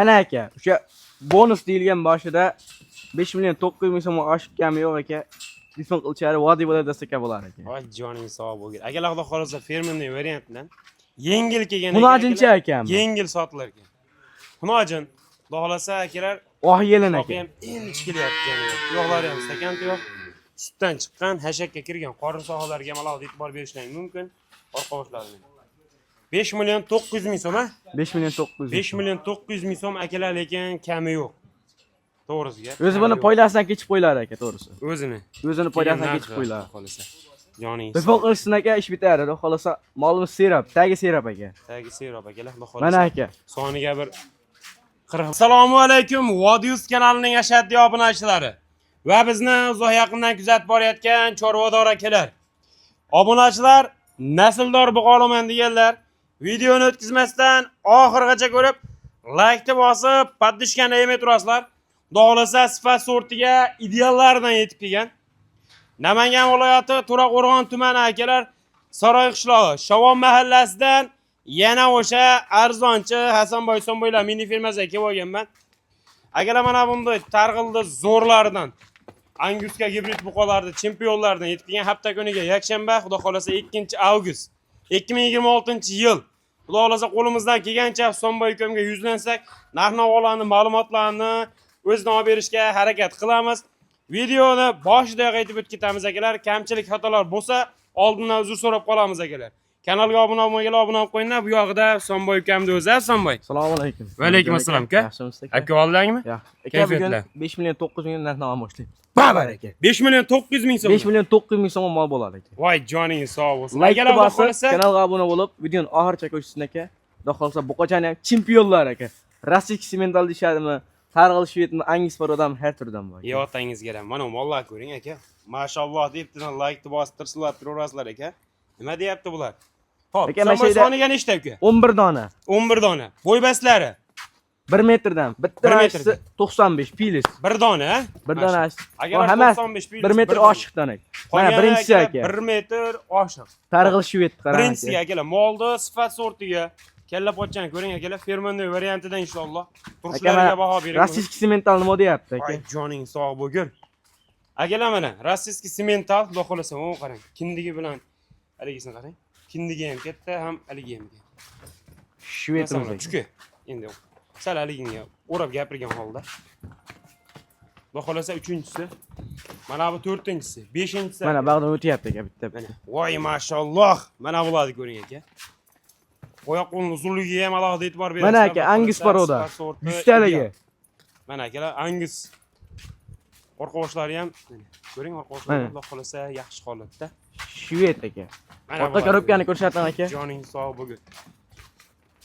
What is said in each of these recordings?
Ana aka, o'sha bonus deyilgan boshida 5 million 900 ming so'm oshib yo'q aka. Telefon qilchari vodiy bo'ladi desa bo'lar aka. Voy joning sog' bo'lgin. Agar Xudo xolasa fermerning variantidan yengil kelgan Xunojincha akam. Yengil sotilar ekan. Xunojin. Xudo xolasa akalar Oh yelin aka. ham endi kelyapti joniga. Yo'qlari ham stakan yo'q. Sutdan chiqqan, hashakka kirgan qorin sohalariga ham alohida e'tibor berishlari mumkin. Orqa boshlarini. 5 million 900 ming so'm, ha? 5 million 900. 5 million 900 ming so'm akalar, lekin kami yo'q. To'g'risiga. O'zi buni foydasidan kechib qo'ylar aka, to'g'risi. O'zini foydasidan kechib qo'ylar. Xolasa. Joning. Telefon qilishsin aka, ish bitadi. Xudo xolasa molimiz serap, tagi serap aka. Tagi serap akalar, xudo xolasa. Mana aka. Soniga bir 40. Assalomu alaykum, Vodiyus kanalining ashaddiy obunachilari va bizni uzoq yaqindan kuzatib borayotgan chorvador akalar. Obunachilar, nasldor bo'g'olaman deganlar, videoni o'tkazmasdan oxirigacha ko'rib, like bosib, podpishkani emib turasizlar. Xudo xolasa sifat sortiga ideallaridan yetib kelgan. Namangan viloyati To'raqo'rg'on tumani akalar, Saroy qishlog'i, Shavon mahallasidan yana o'sha arzonchi Hasanboy Sonboylar mini firmasiga kelib olganman. Akalar, mana bunday targ'ildi zo'rlardan, Anguska gibrid buqalarni chempionlardan yetib kelgan hafta kuniga yakshanba, xudo xolasa 2-avgust 2026-yil. Xudo xolasa qo'limizdan kelgancha Sonboy ukamga yuzlansak, narx-navolarni, ma'lumotlarni o'zidan olib berishga harakat qilamiz. Videoni boshidan aytib o'tib ketamiz akalar. Kamchilik xatolar bo'lsa, oldindan uzr so'rab qolamiz akalar. Kanalga obuna bo'lmaganlar obuna bo'lib qo'yinglar. Bu yoqida Sonboy ukamni o'zi. Sonboy. Assalomu alaykum. Va alaykum assalom aka. Yaxshimisiz aka? Aka oldingmi? Aka bugun 5 million 900 ming narxnoma boshlaymiz. Babar aka. 5 million 900 ming so'm. 5 million 900 ming so'm mol bo'ladi aka. Voy joning sog' bo'lsin. Like Akalar bosib, bo'lsa, kanalga obuna bo'lib, videoni oxirigacha ko'rishsin aka. Xudo xolasa buqachani ham chempionlar aka. Rossiyskiy semental deyshadimi? Targ'il shvedmi, angis odam har turdan bor. Yo otangizga ham mana mollar ko'ring aka. Mashalloh debdilar, like bosib tursinlar, turasizlar aka. Nima deyapti bular? Xo'p, Sonboy soniga nechta aka? 11 dona. 11 dona. Bo'y baslari 1 metrdan. Bitta rashsi 95 pilis. 1 dona, ha? 1 dona. Agar hammasi 95 pilis 1 metr oshiqdan aka. Mana Qolgani birinchisi aka. 1 metr oshiq. Targ'il shved qarang. Birinchisi akalar, molni sifat sortiga kalla pochchani ko'ring akalar, fermerning variantidan inshaalloh. Turishlariga baho bering. Rossiyskiy semental nima deyapti aka? Voy joning sog' bo'lgin. Akalar, mana rossiyskiy semental, xudo xolasa, mana qarang. Kindigi bilan haligisini qarang. Kindigi ham katta, ham haligi ham katta. Shvedimiz. Chuki. Endi sal haligiga o'rab gapirgan holda. Xudo xolasa 3-chisi, mana bu 4-chisi, 5-chisi. Mana bag'dan o'tyapti aka bitta. Mana. Voy mashalloh. Mana bularni ko'ring aka. Oyoq qo'lning uzunligiga ham alohida e'tibor berasiz. Mana aka, Angus paroda. 100 talaga. Mana akalar, Angus. Orqa boshlari ham, ko'ring, orqa boshlari Xudo xolasa yaxshi holatda. Shved aka. Orqa korobkani ko'rsataman aka. Joning sog' bo'lgin.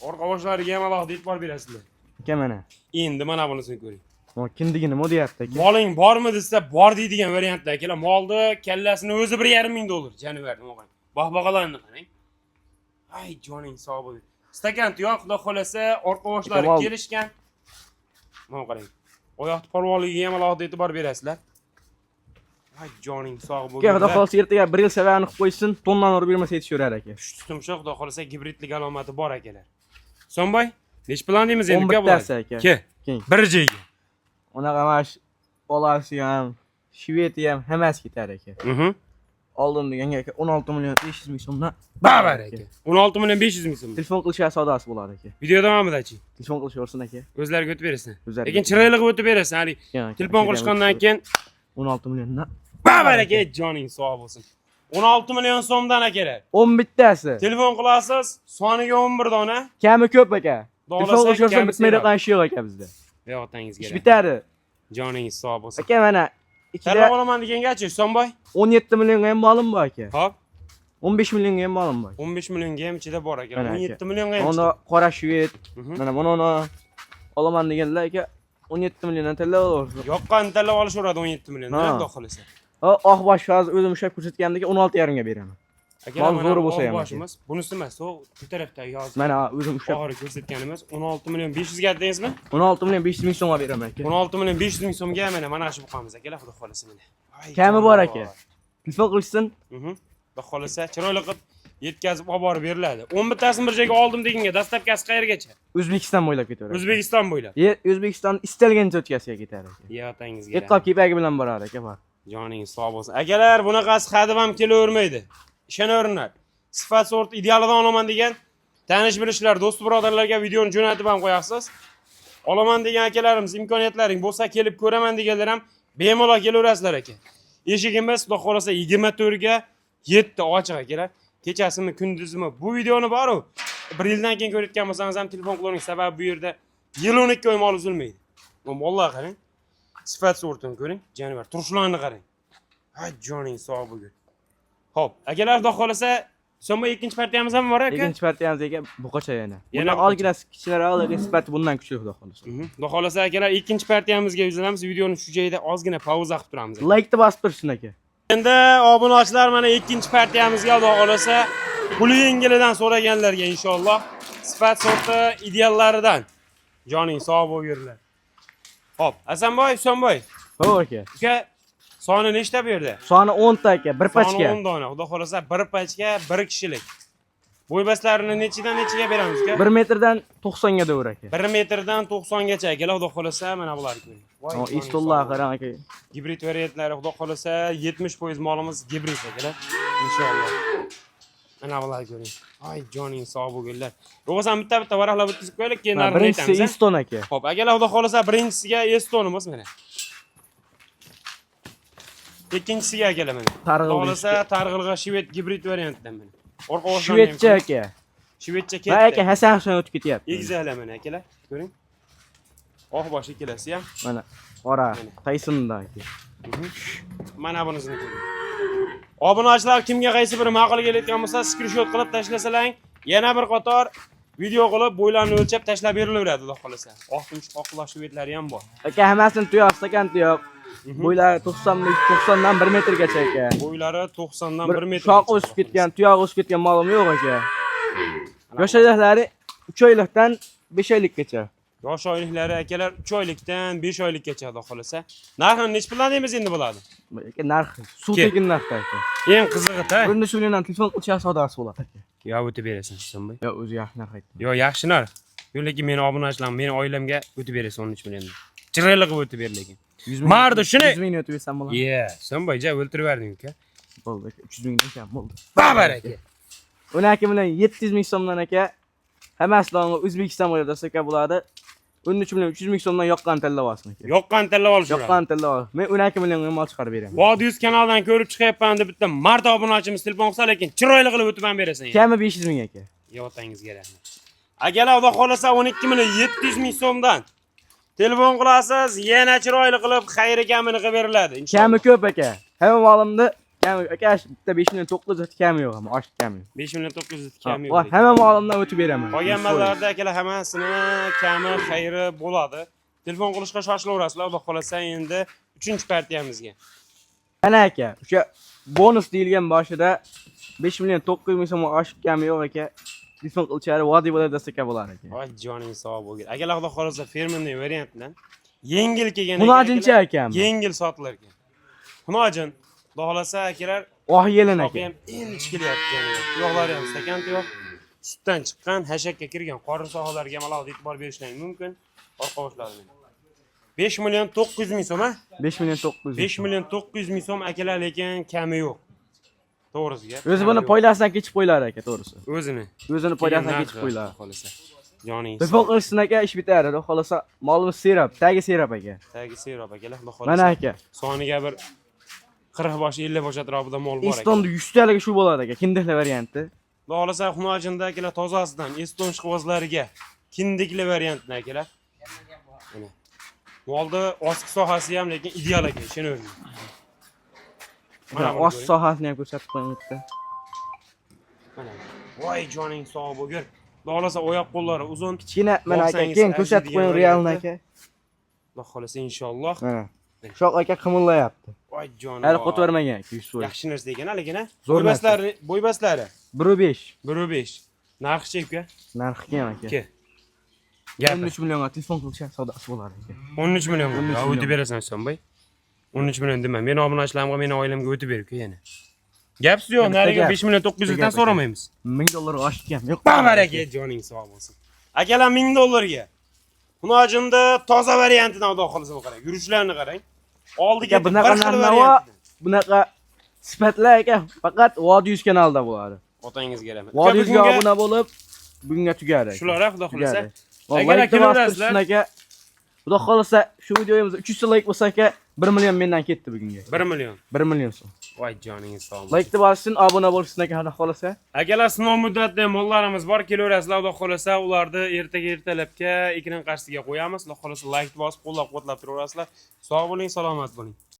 Orqa boshlariga ham alohida e'tibor berasizlar. Aka mana. Endi mana bunisini ko'ring. Mo kindigi nima deyapti aka? Moling bormi desa, bor deydigan variantda akalar. Molni kallasini o'zi 1,5 ming dollar janivarni o'qing. Bog'-bog'alarni qarang. Ay joning sog' bo'lsin. Stakan yo'q, xudo xolasa, orqa boshlari kelishgan. Mana qarang. Oyoq polvonligiga ham alohida e'tibor berasizlar. Ay joning sog' bo'lsin. Xudo xolasa ertaga 1 yil savani qilib qo'ysin, tonnani urib bermasa yetishaverar aka. Tutumsha xudo xolasa gibridlik alomati bor akalar. Sonboy, nech plan deymiz endi aka bo'ladi? Ke. Bir joyga. Unaqa mash olasi ham, shvedi ham hammasi ketar aka. Oldin deganga aka 16 million 500 ming so'mdan babar aka. 16 million 500 ming so'm. Telefon qilishga savdosi bo'ladi aka. Video davomida-chi? Telefon qilishaversin aka. O'zlariga o'tib berasan. O'zlariga. Lekin chiroyli qilib o'tib berasan. Hali telefon qilishgandan keyin 16 milliondan babar aka, joning sog' bo'lsin. 16 million so'mdan akalar. 10 bittasi. Telefon qilasiz, soniga 11 dona. Kami ko'p aka. Telefon Xohlasak, qilishsa bitmaydigan ish yo'q aka bizda. Yo otangizga. Ish bitadi. Joningiz sog' bo'lsin. Aka mana Talab ichida olaman degangachi, Sonboy? 17 millionga ham molim bor aka. Xo'p. 15 millionga ham molim bor. 15 millionga ham ichida bor aka. Mana aka. 17 millionga ham. Unda qora shved. Mana buni olaman deganlar aka 17 milliondan tanlab olaversin. Yoqqan tanlab olishaveradi 17 milliondan, xudo xolasa. Oq bosh hozir o'zim ushlab ko'rsatgandagi 16,5 ga beraman. Mol zo'ri bo'lsa ham. Boshimiz. Bunisi emas, bu tarafda yozib. Mana o'zim ushlab Oxiri ko'rsatganimiz 16 million 500 ga dedingizmi? 16 million 500 ming so'mga beraman aka. 16 million 500 ming so'mga mana shu buqamiz akalar, xudo xolasa mana. Kami bor aka. Telefon qilishsin. Xudo xolasa chiroyli qilib yetkazib olib borib beriladi. 11 tasini bir joyga oldim deganga dastlabkasi qayergacha? O'zbekiston bo'ylab ketaveradi. O'zbekiston bo'ylab. O'zbekiston istalgancha o'tkazga ketadi aka. Yotangizga. Eqqop kepagi bilan boradi aka bor. Joningiz sog' bo'lsin. Akalar, bunaqasi hadib ham kelavermaydi. Ishonaveringlar. Sifat sort idealidan olaman degan tanish bilishlar, do'st birodarlarga videoni jo'natib ham qo'yasiz. Olaman degan akalarimiz imkoniyatlaring bo'lsa kelib ko'raman deganlar ham bemalol kelaverasizlar aka. Eshigimiz xudo xolasa 24 ga 7 ochiq akalar. Kechasimi, kunduzimi bu videoni boru 1 yildan keyin ko'rayotgan bo'lsangiz ham telefon qiling, sababi bu yerda yil 12 oy mol uzilmaydi. Vallahi qarang. Sifat sortini ko'ring, jonivar turishlarni qarang. Ha joning sog' bo'lsin. Xo'p, akalar xudo xolasa so'nggi ikkinchi partiyamiz ham bor aka. Ikkinchi partiyamiz aka buqacha yana. Yana Yana olginasi kichikroq, lekin sifati bundan kuchli xudo xolasa. Xudo xolasa akalar ikkinchi partiyamizga yuzlanamiz. Videoni shu joyda ozgina pauza qilib turamiz. Like-ni bosib tursin aka. Endi obunachilar mana ikkinchi partiyamizga xudo xolasa puli yengilidan so'raganlarga inshaalloh sifat sorti ideallaridan joning sog' bo'linglar. Xo'p, Hasanboy, Husanboy. Xo'p aka. Uka soni nechta bu yerda? Soni 10 ta aka, bir pachka. Soni 10 dona. Xudo xolasa bir pachka, bir kishilik. Bo'ybaslarini nechidan nechiga beramiz uka? 1 metrdan 90 ga davr aka. 1 metrdan 90 gacha akalar xudo xolasa mana bularni ko'ring. O istollar qarang aka. Gibrid variantlari xudo xolasa 70% molimiz gibrid akalar. Inshaalloh. Mana bularni ko'ring. Ay joning sog' bo'lganlar. Yo'qsa bitta varaqlab o'tkazib qo'yaylik, keyin narini aytamiz. Birinchisi Eston aka. Xo'p, akalar xudo xolasa birinchisiga Estonimiz mana. Ikkinchisiga akalar mana. Xudo xolasa targ'ilga shved gibrid variantdan mana. Orqa boshdan Shvedcha aka. Shvedcha Va aka ketdi. Hasan Husan o'tib ketyapti. Egizaklar mana akalar, ko'ring. Oq bosh ikkalasi ham. Mana qora Taysonda aka. Mana bunisini ko'ring. Obunachilar kimga qaysi biri ma'qul kelayotgan bo'lsa, screenshot qilib tashlasalang, yana bir qator video qilib bo'ylarni o'lchab tashlab berilaveradi, xudo xolasa. Oqtimchi oqlar shvedlari ham bor. Aka hammasini tuyoq, stakan tuyoq. Bo'ylari 90dan 1 metrgacha aka. Bo'ylari 90 dan 1 metr. Shoq o'sib ketgan, tuyoq o'sib ketgan molim yo'q aka. Yosh oyliklari 3 oylikdan 5 oylikgacha. Yosh oyliklari akalar 3 oylikdan 5 oylikgacha, xudo xolasa. Narxini nech puldan deymiz endi bo'ladi? Aka narxi suv tekin narxda aka. Eng qizig'i-da. Bunda shu bilan telefon qilishga savdosi bo'ladi aka. Yo o'tib berasan, Husanboy. Yo o'zi yaxshi narx aytdi. Yo yaxshi narx. Lekin meni obunachilarim, meni oilamga o'tib berasan 13 million. Chiroyli qilib o'tib ber lekin. 100 ming. Mardi shuni. 100 ming o'tib bersam bo'ladi. Husanboy, ja o'ltirib berding uka. Bo'ldi aka, 300 mingdan kam bo'ldi. Babar aka. Unaki bilan 700 ming so'mdan aka. Hammasidan O'zbekiston bo'ylab aka bo'ladi. 13 million 300 ming so'mdan yoqqan tanlab olsin aka. Yoqqan tanlab olish. Yoqqan tanlab ol. Men 12 million mol chiqarib beraman. Vodiyus kanalidan ko'rib chiqyapman deb bitta marta obunachimiz telefon qilsa, lekin chiroyli qilib o'tib ham berasan. Kami 500 ming aka. Yotangizga rahmat. Akalar xudo xolasa 12 million 700 ming so'mdan telefon qilasiz, yana chiroyli qilib xayri kamini qilib beriladi. Kami ko'p aka. Hamma molimda kami aka bitta 5 million 900 kami yo'q, ama oshib kami. 5 million 900 kami yo'q. Hamma molimdan o'tib beraman. Qolgan mallarda akalar hammasini kami xayri bo'ladi. Telefon qilishga shoshilaverasizlar, xudo xolasa endi 3-partiyamizga. Ana aka, o'sha bonus deyilgan boshida 5 million 900 ming so'm oshib kami yo'q aka. Telefon qilchari vodiy bo'ladi desa bo'lar aka. Voy joning sog' bo'lgin. Akalar xudo xolasa fermerning variantidan yengil kelgan ekan. Xunojincha akam. Yengil sotilar ekan. Xunojin. Xudo xolasa akalar oq yelin aka. ham endi kelyapti joniga. Tuyoqlari ham stakan tuyoq. Sutdan chiqqan, hashakka kirgan qorin sohalariga ham alohida e'tibor berishingiz mumkin. Orqa boshlarini. 5 million 900 ming so'm, ha? 5 million 900. 5 million 900 ming so'm akalar, lekin kami yo'q. To'g'risiga. O'zi buni foydasidan kechib qo'ylar aka, to'g'risi. O'zini foydasidan kechib qo'ylar. Xolasa. Joning. Telefon qilishsin aka, ish bitadi. Xolasa molimiz serap, tagi serap aka. Tagi serap akalar, xudo xolasa. Mana aka. Soniga bir 40 bosh 50 bosh atrofida mol bor ekan. Estonda 100 talarga shu bo'ladi aka, kindikli varianti. Xudo xolasa Xunojinda akalar tozasidan Eston ishqibozlariga kindikli variantni akalar. Mana. Molda oskiq sohasi ham lekin ideal aka, ishonavering. Mana os sohasini ham ko'rsatib qo'ymoqda. Mana. Voy joning sog' bo'lgin. Xudo xolasa oyoq qo'llari uzun. Kichkina mana aka, keyin ko'rsatib qo'ying realni aka. Xudo xolasa inshaalloh. Mana. Shoq aka qimillayapti. Voy joning. Hali qo'tvermagan aka, 100 foiz. Yaxshi narsa ekan, lekin ha. Bo'ybaslari 1.5. 1.5. Narxi aka? Narxi ham aka. 2. 13 millionga telefon qilishga savdosi bo'ladi aka. 13 million. O'tib berasan Husanboy. 13 million dema. Meni obunachilarimga, meni oilamga o'tib ber-ku yana. Gaps yo'q, Bitta nariga gap. 5 million 900 dan Bitta gap so'ramaymiz. $1000 oshgan. Yo'q. Baraka joning sog' bo'lsin. Akalar $1000 ga. Xunojinda toza variantini xudo xolisa qarang. Yurishlarini qarang. Oldiga bunaqa narnavo, bunaqa sifatlar aka faqat Vodiyus kanalida bo'ladi. Otangizga rahmat. Vodiyusga obuna bo'lib, bunga tugadi. Shular xudo xolisa. Agar Agar kelasizlar, aka, xudo xolisa shu videoyimizga 300 like bo'lsa aka, 1 million mendan ketdi bugunga. 1 million. 1 million so'm. Voy joningiz sog' Like deb olsin, obuna bo'lsin aka, xudo xolisa. Akalar sinov muddatida mollarimiz bor, kelaverasizlar, xudo xolisa ularni ertalabga ekran qarshisiga qo'yamiz. Xudo xolisa like bosib, qo'llab-quvvatlab turaverasizlar. Sog' bo'ling, salomat bo'ling.